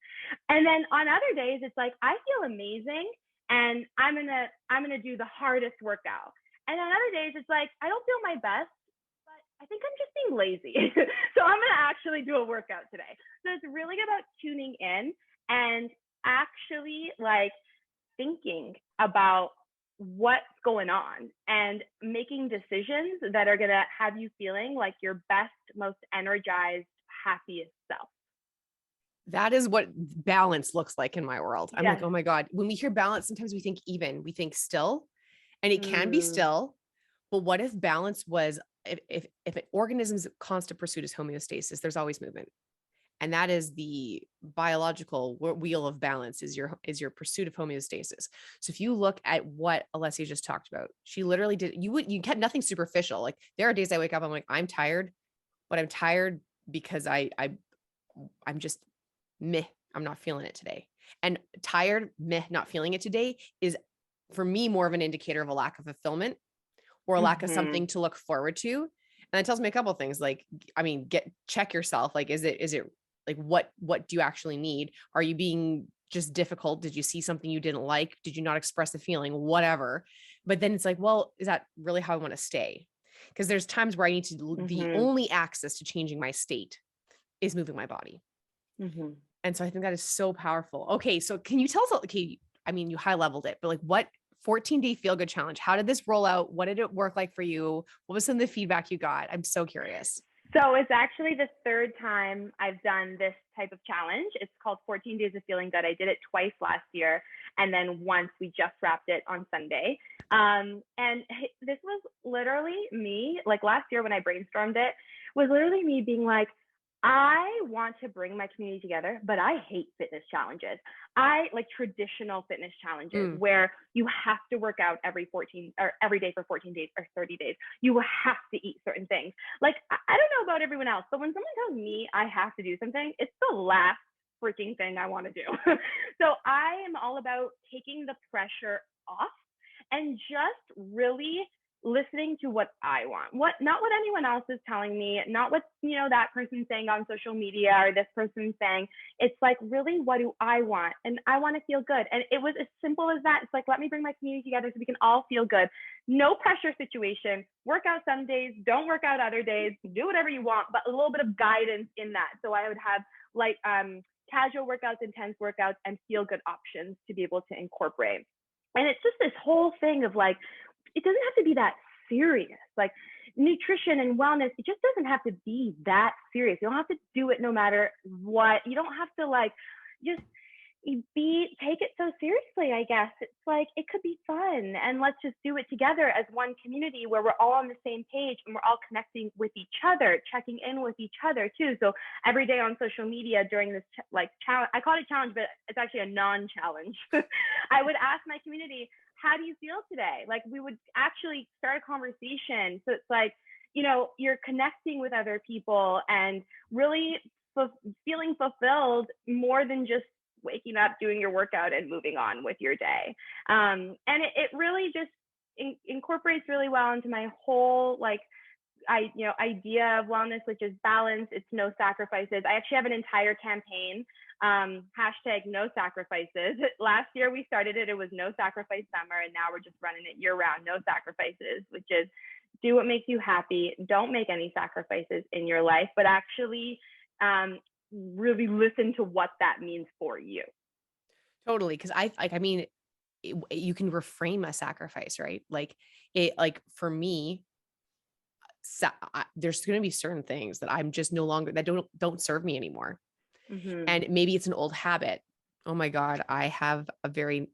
And then on other days, it's like, I feel amazing and I'm going to do the hardest workout. And on other days, it's like, I don't feel my best, but I think I'm just being lazy. So I'm going to actually do a workout today. So it's really about tuning in and actually like thinking about what's going on and making decisions that are going to have you feeling like your best, most energized, happiest self. That is what balance looks like in my world. I'm like, Yes. oh my God, when we hear balance, sometimes we think even, we think still, and it can be still. But what if balance was, if an organism's constant pursuit is homeostasis, there's always movement. And that is the biological wheel of balance, is your pursuit of homeostasis. So if you look at what Alessia just talked about, she literally did, you kept nothing superficial. Like there are days I wake up, I'm like, I'm tired, but I'm tired because I'm just meh. I'm not feeling it today. And tired, meh, not feeling it today is for me more of an indicator of a lack of fulfillment or a lack of something to look forward to. And it tells me a couple of things. Like, I mean, check yourself. Like, is it like, what do you actually need? Are you being just difficult? Did you see something you didn't like? Did you not express a feeling? Whatever. But then it's like, well, is that really how I want to stay? Because there's times where I need to, the only access to changing my state is moving my body. And so I think that is so powerful. Okay. So can you tell us, okay, I mean, you high leveled it, but like what 14-day feel good challenge, how did this roll out? What did it work like for you? What was some of the feedback you got? I'm so curious. So it's actually the third time I've done this type of challenge. It's called 14 Days of Feeling Good. I did it twice last year. And then once we just wrapped it on Sunday. And this was literally me, like last year when I brainstormed it, was literally me being like, I want to bring my community together, but I hate fitness challenges. I like traditional fitness challenges where you have to work out every day for 14 days or 30 days. You have to eat certain things. Like, I don't know about everyone else, but when someone tells me I have to do something, it's the last freaking thing I want to do. So I am all about taking the pressure off and just really listening to what I want, not what anyone else is telling me, not what, that person's saying on social media or this person's saying. It's like, really, what do I want? And I want to feel good. And it was as simple as that. It's like, let me bring my community together so we can all feel good. No pressure situation. Work out some days, don't work out other days, do whatever you want, but a little bit of guidance in that. So I would have like casual workouts, intense workouts, and feel good options to be able to incorporate. And it's just this whole thing of like, it doesn't have to be that serious. Like nutrition and wellness, it just doesn't have to be that serious. You don't have to do it no matter what. You don't have to like just take it so seriously, I guess. It's like, it could be fun, and let's just do it together as one community where we're all on the same page and we're all connecting with each other, checking in with each other too. So every day on social media during this challenge, I call it a challenge, but it's actually a non-challenge. I would ask my community, how do you feel today? Like we would actually start a conversation. So it's like, you're connecting with other people and really feeling fulfilled more than just waking up, doing your workout and moving on with your day. And it really just incorporates really well into my whole idea of wellness, which is balance. It's no sacrifices. I actually have an entire campaign, hashtag no sacrifices. Last year we started it. It was no sacrifice summer. And now we're just running it year round, no sacrifices, which is do what makes you happy. Don't make any sacrifices in your life, but actually really listen to what that means for you. Totally. Cause you can reframe a sacrifice, right? For me, there's going to be certain things that I'm just no longer, that don't serve me anymore. Mm-hmm. And maybe it's an old habit. Oh my God. I have a very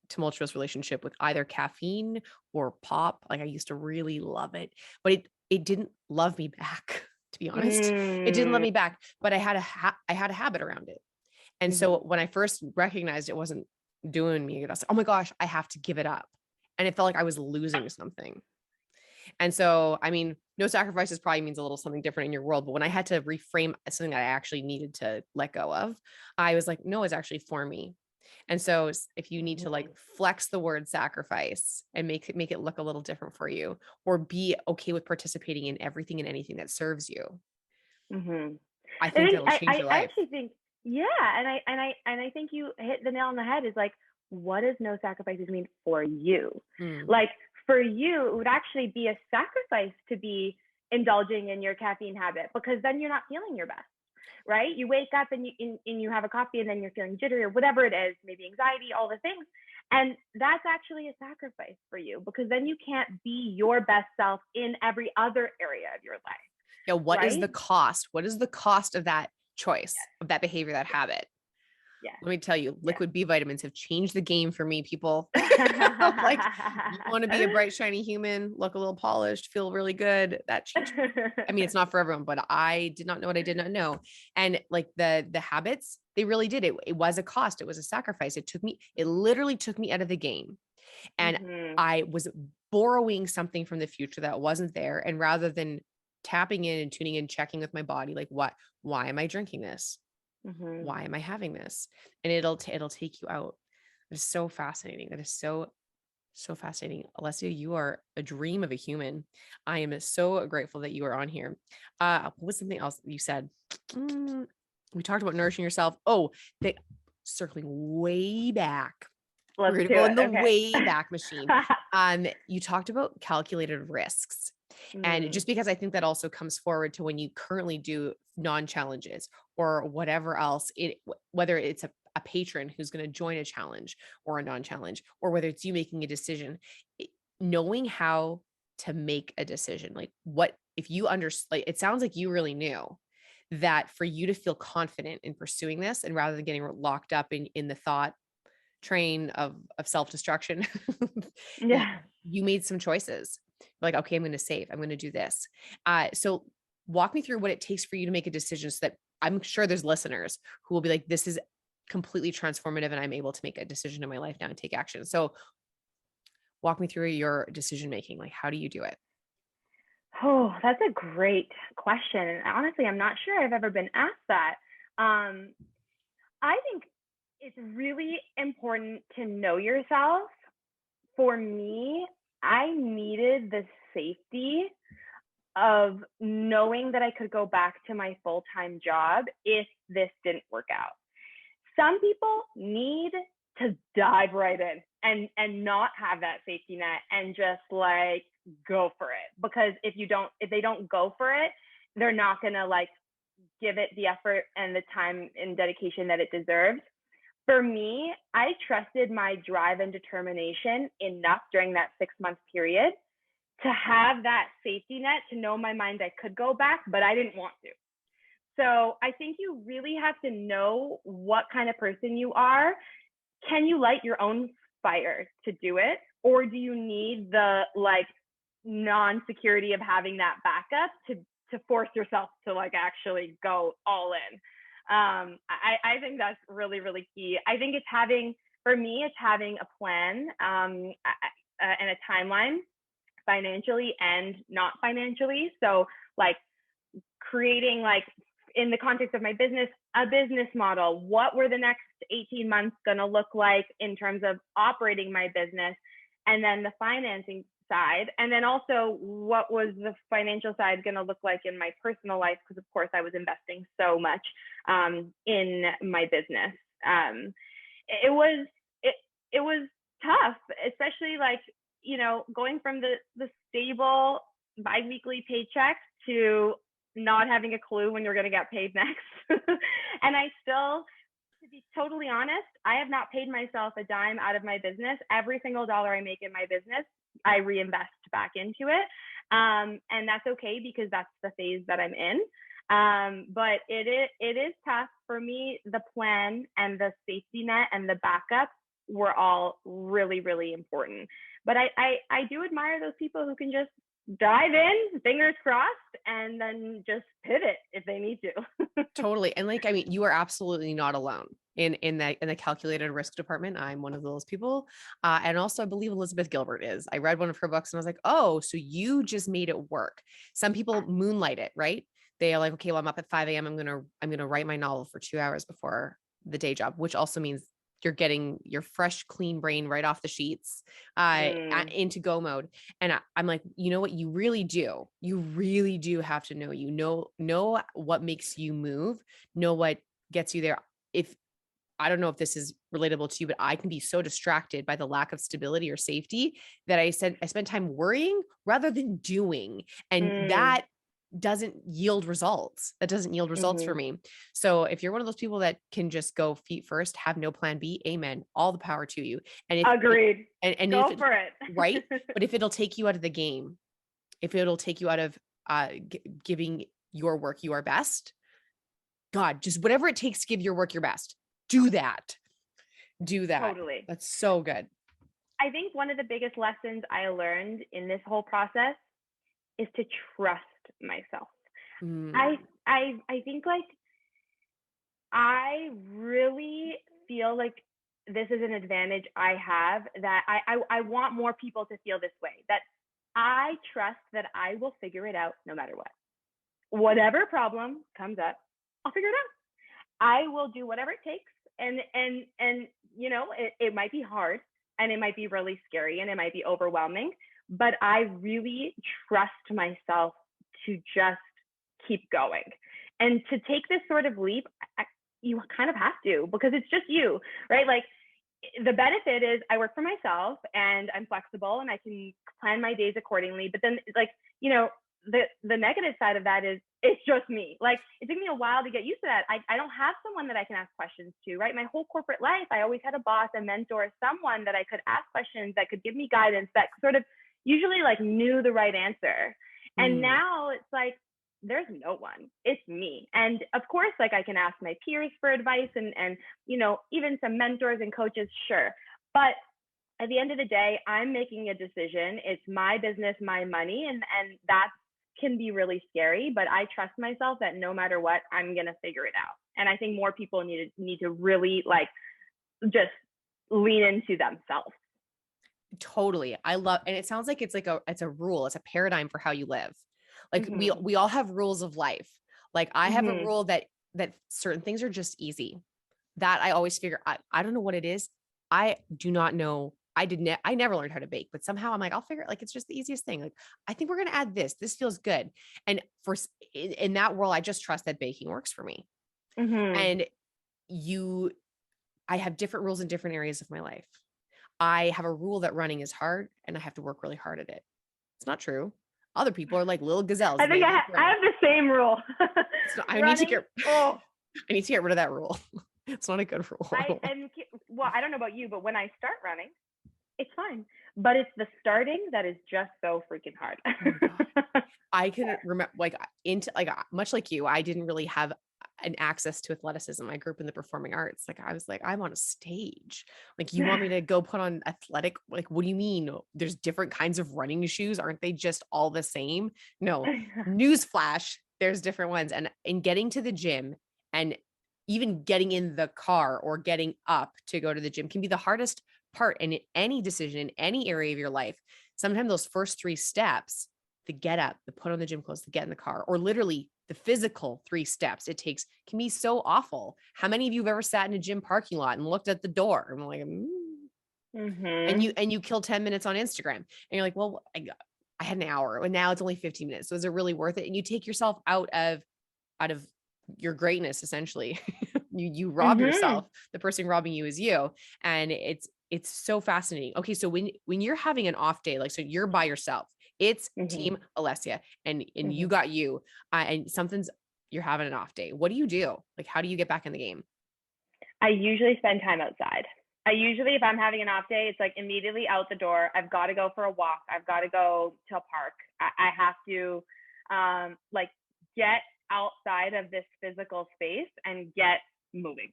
tumultuous relationship with either caffeine or pop. Like I used to really love it, but it didn't love me back, to be honest. It didn't love me back, but I had a habit around it. And so when I first recognized it wasn't doing me, I was like, oh my gosh, I have to give it up. And it felt like I was losing something. And so, no sacrifices probably means a little something different in your world. But when I had to reframe something that I actually needed to let go of, I was like, no, it's actually for me. And so if you need to flex the word sacrifice and make it look a little different for you, or be okay with participating in everything and anything that serves you, I think that'll change your life. I actually think, yeah. And I think you hit the nail on the head is like, what does no sacrifices mean for you? Like for you, it would actually be a sacrifice to be indulging in your caffeine habit, because then you're not feeling your best, right? You wake up and you have a coffee and then you're feeling jittery or whatever it is, maybe anxiety, all the things. And that's actually a sacrifice for you, because then you can't be your best self in every other area of your life. Yeah. What is the cost? What is the cost of that choice, of that behavior, that habit? Yeah. Let me tell you, liquid B vitamins have changed the game for me, people. Like, you want to be a bright, shiny human, look a little polished, feel really good. That changed. It's not for everyone, but I did not know what I did not know. And like the habits, they really did. It was a cost. It was a sacrifice. It literally took me out of the game. And I was borrowing something from the future that wasn't there. And rather than tapping in and tuning in, checking with my body, like why am I drinking this? Why am I having this? And it'll take you out. It's so fascinating. That is so fascinating. Alessia, you are a dream of a human. I am so grateful that you are on here. What was something else you said? We talked about nourishing yourself. Oh, circling way back. We're going to go in the way back machine. You talked about calculated risks. And just because I think that also comes forward to when you currently do non-challenges or whatever else, whether it's a patron who's going to join a challenge or a non-challenge, or whether it's you making a decision, knowing how to make a decision. Like what, if you understand, it sounds like you really knew that for you to feel confident in pursuing this, and rather than getting locked up in the thought train of self-destruction, you made some choices. Like, okay, I'm going to save, I'm going to do this. So walk me through what it takes for you to make a decision, so that I'm sure there's listeners who will be like, this is completely transformative and I'm able to make a decision in my life now and take action. So walk me through your decision-making. Like, how do you do it? Oh, that's a great question. And honestly, I'm not sure I've ever been asked that. I think it's really important to know yourself. For me, I needed the safety of knowing that I could go back to my full-time job if this didn't work out. Some people need to dive right in and not have that safety net and just like go for it. Because if they don't go for it, they're not gonna like give it the effort and the time and dedication that it deserves. For me, I trusted my drive and determination enough during that 6-month period to have that safety net, to know in my mind I could go back, but I didn't want to. So I think you really have to know what kind of person you are. Can you light your own fire to do it? Or do you need the like non-security of having that backup to force yourself to like actually go all in? I think that's really, really key. I think it's having for me, it's having a plan and a timeline, financially and not financially. So like creating, like, in the context of my business, a business model. What were the next 18 months going to look like in terms of operating my business? And then the financing side. And then also, what was the financial side going to look like in my personal life? Because, of course, I was investing so much in my business. It was tough, especially like, going from the stable biweekly paycheck to not having a clue when you're going to get paid next. And I still, to be totally honest, I have not paid myself a dime out of my business. Every single dollar I make in my business, I reinvest back into it. And that's okay, because that's the phase that I'm in. But it is tough for me. The plan and the safety net and the backup were all really, really important. But I do admire those people who can just dive in, fingers crossed, and then just pivot if they need to. Totally. And like, I mean, you are absolutely not alone in the calculated risk department. I'm one of those people. And also I believe Elizabeth Gilbert is. I read one of her books and I was like, oh, so you just made it work. Some people moonlight it, right? They are like, okay, well, I'm up at 5 a.m. I'm going to write my novel for 2 hours before the day job, which also means you're getting your fresh, clean brain right off the sheets into go mode. And I'm like, you know what? You really do have to know what makes you move, know what gets you there. If I don't know if this is relatable to you, but I can be so distracted by the lack of stability or safety that I spend time worrying rather than doing. And that doesn't yield results. That doesn't yield results for me. So if you're one of those people that can just go feet first, have no plan B, amen. All the power to you. And if, agreed. And go if for it. Right. But if it'll take you out of the game, if it'll take you out of giving your work your best, God, just whatever it takes to give your work your best, do that. Totally. That's so good. I think one of the biggest lessons I learned in this whole process is to trust myself. I think, like, I really feel like this is an advantage I have, that I want more people to feel this way, that I trust that I will figure it out no matter what. Whatever problem comes up, I'll figure it out. I will do whatever it takes. And it might be hard, and it might be really scary, and it might be overwhelming, but I really trust myself to just keep going. And to take this sort of leap, you kind of have to, because it's just you, right? Like, the benefit is I work for myself and I'm flexible and I can plan my days accordingly. But then, like, the negative side of that is it's just me. Like, it took me a while to get used to that. I don't have someone that I can ask questions to, right? My whole corporate life, I always had a boss, a mentor, someone that I could ask questions, that could give me guidance, that sort of usually like knew the right answer. And now it's like, there's no one, it's me. And of course, like, I can ask my peers for advice and even some mentors and coaches, sure. But at the end of the day, I'm making a decision. It's my business, my money, and that can be really scary, but I trust myself that no matter what, I'm going to figure it out. And I think more people need to really, like, just lean into themselves. Totally. I love, and it sounds like it's a rule, it's a paradigm for how you live. Like, we all have rules of life. Like, I have a rule that certain things are just easy. That I always figure, I don't know what it is. I do not know. I never learned how to bake, but somehow I'm like, I'll figure it. Like, it's just the easiest thing. Like, I think we're going to add this. This feels good. And in that world, I just trust that baking works for me. And I have different rules in different areas of my life. I have a rule that running is hard and I have to work really hard at it. It's not true. Other people are like little gazelles. I think I have the same rule. I need to get rid of that rule. It's not a good rule. I don't know about you, but when I start running, it's fine. But it's the starting that is just so freaking hard. I can remember, much like you, I didn't really have an access to athleticism. I grew up in the performing arts. Like, I was like, I'm on a stage. Like, you want me to go put on athletic? Like, what do you mean? There's different kinds of running shoes. Aren't they just all the same? No, newsflash. There's different ones. And in getting to the gym and even getting in the car or getting up to go to the gym can be the hardest part in any decision in any area of your life. Sometimes those first 3 steps, the get up, the put on the gym clothes, the get in the car, or literally the physical 3 steps it takes can be so awful. How many of you have ever sat in a gym parking lot and looked at the door and like, and you kill 10 minutes on Instagram and you're like, well, I had an hour and now it's only 15 minutes. So is it really worth it? And you take yourself out of your greatness, essentially. you rob yourself. The person robbing you is you. And it's so fascinating. Okay. So when you're having an off day, like, so you're by yourself, it's team Alessia and you got you, and you're having an off day. What do you do? Like, how do you get back in the game? I usually spend time outside. If I'm having an off day, it's like immediately out the door. I've got to go for a walk. I've got to go to a park. I have to like get outside of this physical space and get moving.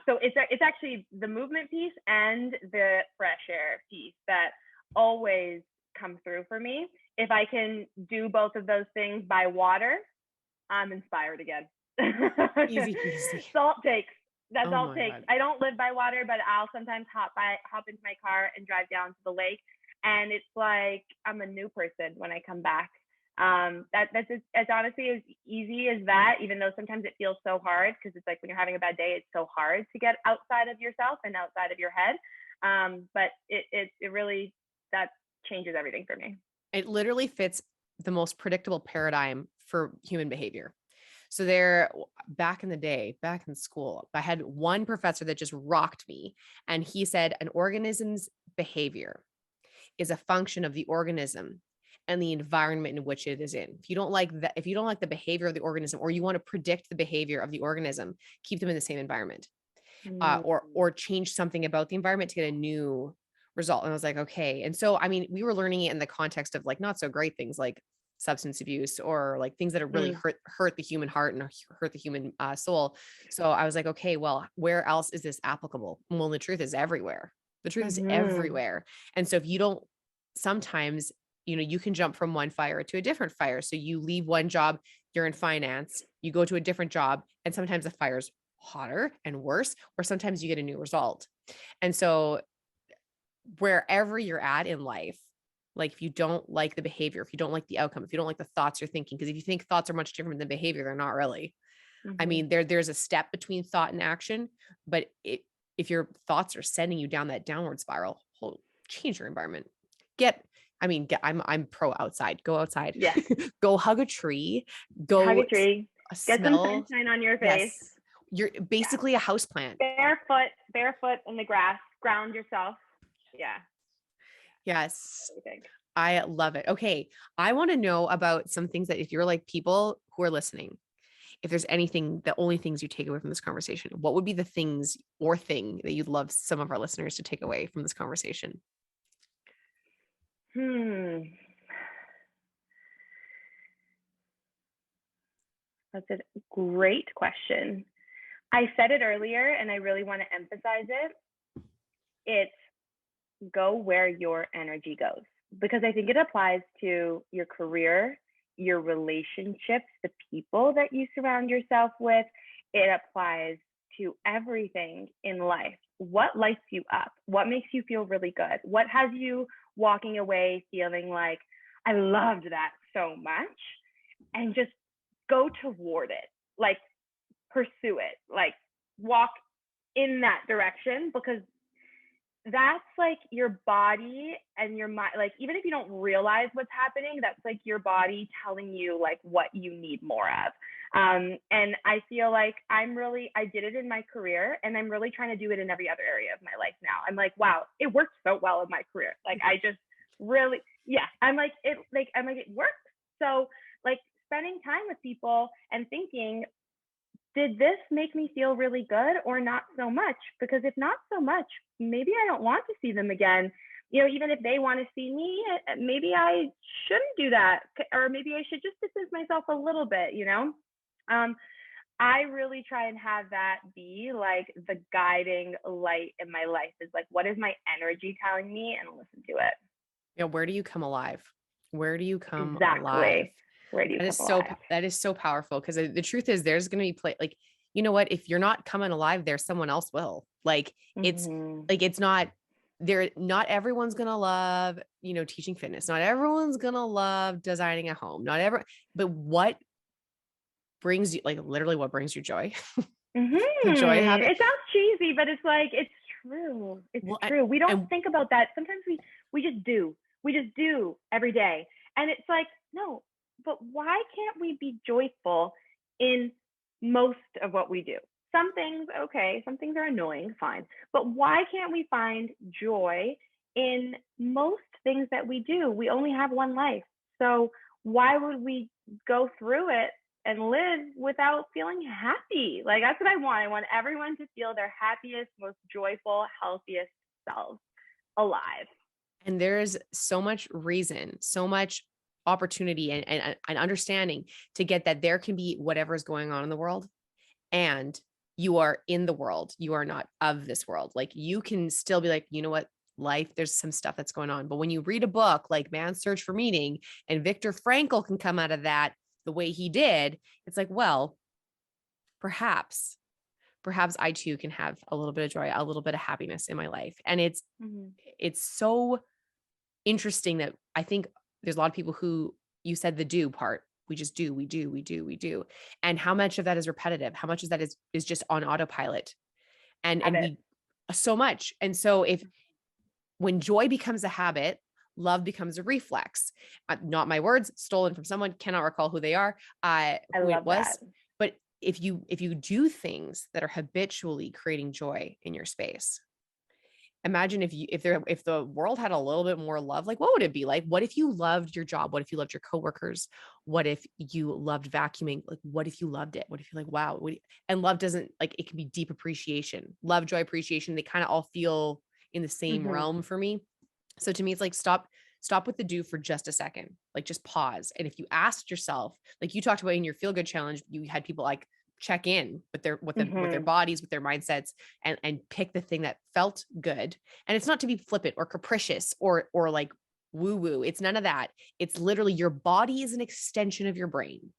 So it's actually the movement piece and the fresh air piece that always come through for me. If I can do both of those things by water, I'm inspired again. Easy peasy. Salt takes. That's Oh all it my takes. God. I don't live by water, but I'll sometimes hop into my car and drive down to the lake. And it's like I'm a new person when I come back. That's as honestly as easy as that, even though sometimes it feels so hard because it's like when you're having a bad day, it's so hard to get outside of yourself and outside of your head. But it really, that changes everything for me. It literally fits the most predictable paradigm for human behavior. So there, back in the day, back in school, I had one professor that just rocked me. And he said, an organism's behavior is a function of the organism and the environment in which it is in. If you don't like that, if you don't like the behavior of the organism, or you want to predict the behavior of the organism, keep them in the same environment, or change something about the environment to get a new result. And I was like, okay. And so, I mean, we were learning it in the context of like not so great things like substance abuse or like things that are really hurt the human heart and hurt the human soul. So I was like, okay, well, where else is this applicable? Well, the truth is everywhere. The truth is everywhere. And so if you don't, sometimes, you can jump from one fire to a different fire. So you leave one job, you're in finance, you go to a different job, and sometimes the fire's hotter and worse, or sometimes you get a new result. And so wherever you're at in life, like if you don't like the behavior, if you don't like the outcome, if you don't like the thoughts you're thinking, because if you think thoughts are much different than behavior, they're not really. I mean, there's a step between thought and action, but if your thoughts are sending you down that downward spiral, change your environment. I'm pro outside. Go outside. Yeah. Go hug a tree. Hug a tree. Get Smell, some sunshine on your face. Yes. You're basically a house plant. Barefoot in the grass. Ground yourself. Yeah. Yes. I love it. Okay. I want to know about some things that if you're like people who are listening, if there's anything, the only things you take away from this conversation, what would be the things or thing that you'd love some of our listeners to take away from this conversation? That's a great question. I said it earlier and I really want to emphasize it. It's go where your energy goes, because I think it applies to your career, your relationships, the people that you surround yourself with. It applies to everything in life. What lights you up? What makes you feel really good? What has you walking away feeling like, I loved that so much? And just go toward it, like pursue it, like walk in that direction, because that's like your body and your mind. Like, even if you don't realize what's happening, that's like your body telling you like what you need more of. And I feel like I did it in my career, and I'm really trying to do it in every other area of my life now. I'm like, wow, it worked so well in my career. Like, I just really, I'm like, it works. So like spending time with people and thinking, did this make me feel really good or not so much? Because if not so much, maybe I don't want to see them again. Even if they want to see me, maybe I shouldn't do that. Or maybe I should just distance myself a little bit, I really try and have that be like the guiding light in my life, is like, what is my energy telling me, and listen to it. Where do you come alive? Where do you come alive? Where do you That is so powerful, because the truth is there's going to be like you know what, if you're not coming alive there, someone else will. Like it's not there. Not everyone's going to love, teaching fitness. Not everyone's going to love designing a home. But what brings you, like literally what brings you joy? The joy of it. It sounds cheesy, but it's like, it's true. It's true. We don't think about that. Sometimes we just do. We just do every day. And it's like, no, but why can't we be joyful in most of what we do? Some things, okay, some things are annoying, fine. But why can't we find joy in most things that we do? We only have one life. So why would we go through it and live without feeling happy? Like, that's what I want. I want everyone to feel their happiest, most joyful, healthiest selves alive. And there's so much reason, so much opportunity and understanding to get that there can be whatever is going on in the world, and you are in the world. You are not of this world. Like, you can still be like, you know what, life, there's some stuff that's going on. But when you read a book like Man's Search for Meaning, and Viktor Frankl can come out of that the way he did, it's like, well, perhaps I too can have a little bit of joy, a little bit of happiness in my life. And it's so interesting that I think there's a lot of people who, you said the do part, we just do, we do. And how much of that is repetitive? How much of that is just on autopilot? And we so much. And so when joy becomes a habit, love becomes a reflex. Not my words, stolen from someone, cannot recall who they are, who it was. That. But if you do things that are habitually creating joy in your space, imagine if the world had a little bit more love, like what would it be like? What if you loved your job? What if you loved your coworkers? What if you loved vacuuming? Like, what if you loved it? What if you're like, wow. And love doesn't, like, it can be deep appreciation, love, joy, appreciation. They kind of all feel in the same realm for me. So to me, it's like, stop with the do for just a second, like just pause. And if you asked yourself, like you talked about in your feel good challenge, you had people like check in with their bodies, with their mindsets, and pick the thing that felt good. And it's not to be flippant or capricious or like woo woo. It's none of that. It's literally, your body is an extension of your brain.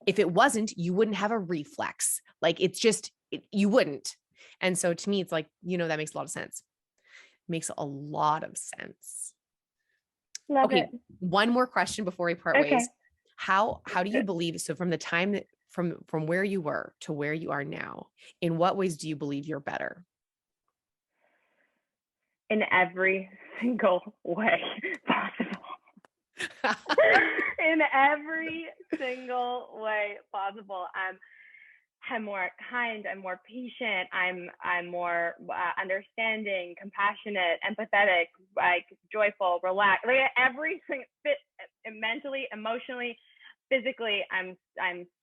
If it wasn't, you wouldn't have a reflex. Like, it's just, you wouldn't. And so to me, it's like, that makes a lot of sense. Makes a lot of sense. Love it. One more question before we part ways. How do you believe, so from the time that from where you were to where you are now, in what ways do you believe you're better? In every single way possible. In every single way possible. I'm more kind, I'm more patient, I'm more understanding, compassionate, empathetic, like joyful, relaxed, like everything fit mentally, emotionally, physically. I'm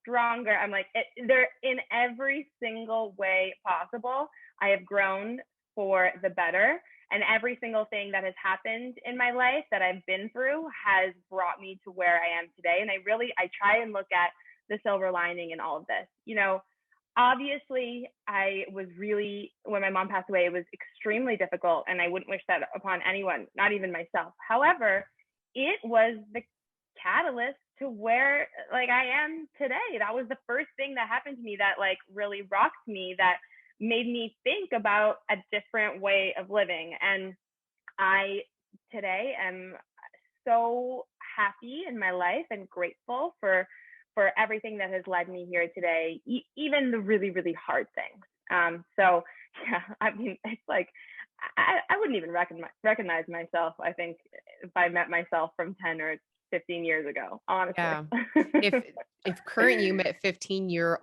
stronger. I'm like, they're in every single way possible. I have grown for the better, and every single thing that has happened in my life that I've been through has brought me to where I am today. And I try and look at the silver lining in all of this. Obviously, I was really, when my mom passed away, it was extremely difficult, and I wouldn't wish that upon anyone, not even myself. However, it was the catalyst to where, like, I am today. That was the first thing that happened to me that, like, really rocked me, that made me think about a different way of living. And I today am so happy in my life and grateful for everything that has led me here today, even the really, really hard things. So yeah, I mean, it's like, I wouldn't even recognize myself, I think, if I met myself from 10 or 15 years ago, honestly. Yeah. if current you met 15 year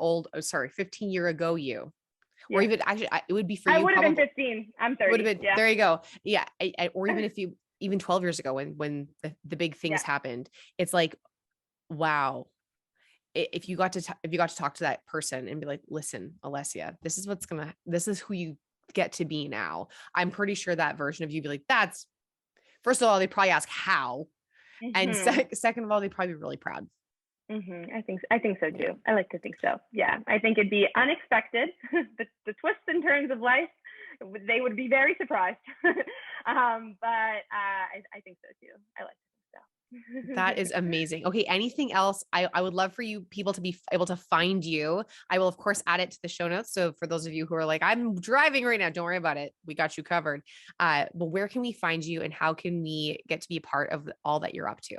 ago you, or even actually, it would be for you. I would have been 15. I'm 30. Would have been, yeah. There you go. Yeah. Or even even 12 years ago when the big things happened, it's like, wow. If you got to talk to that person and be like, listen, Alessia, this is who you get to be now. I'm pretty sure that version of you be like, that's, first of all, they probably ask how. And second of all, they'd probably be really proud. I think so too. I like to think so. Yeah. I think it'd be unexpected. the twists and turns of life, they would be very surprised. But I think so too. I like to think so. That is amazing. Okay. Anything else? I would love for people to be able to find you. I will, of course, add it to the show notes. So for those of you who are like, I'm driving right now, don't worry about it. We got you covered. But where can we find you and how can we get to be a part of all that you're up to?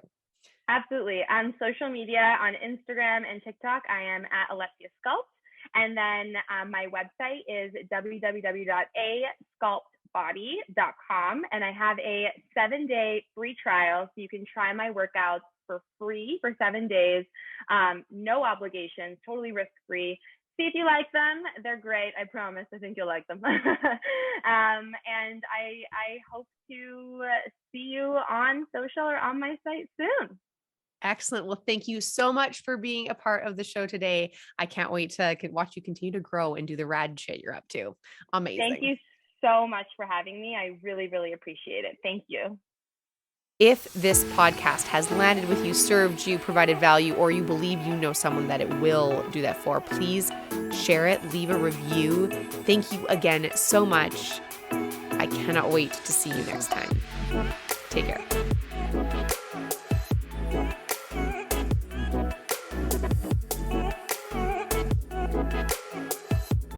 Absolutely. On social media, on Instagram and TikTok, I am at Alessia Sculpt. And then my website is www.asculptbody.com. And I have a 7-day free trial. So you can try my workouts for free for 7 days. No obligations, totally risk-free. See if you like them. They're great. I promise. I think you'll like them. And I hope to see you on social or on my site soon. Excellent. Well, thank you so much for being a part of the show today. I can't wait to watch you continue to grow and do the rad shit you're up to. Amazing. Thank you so much for having me. I really, really appreciate it. Thank you. If this podcast has landed with you, served you, provided value, or you believe you know someone that it will do that for, please share it, leave a review. Thank you again so much. I cannot wait to see you next time. Take care.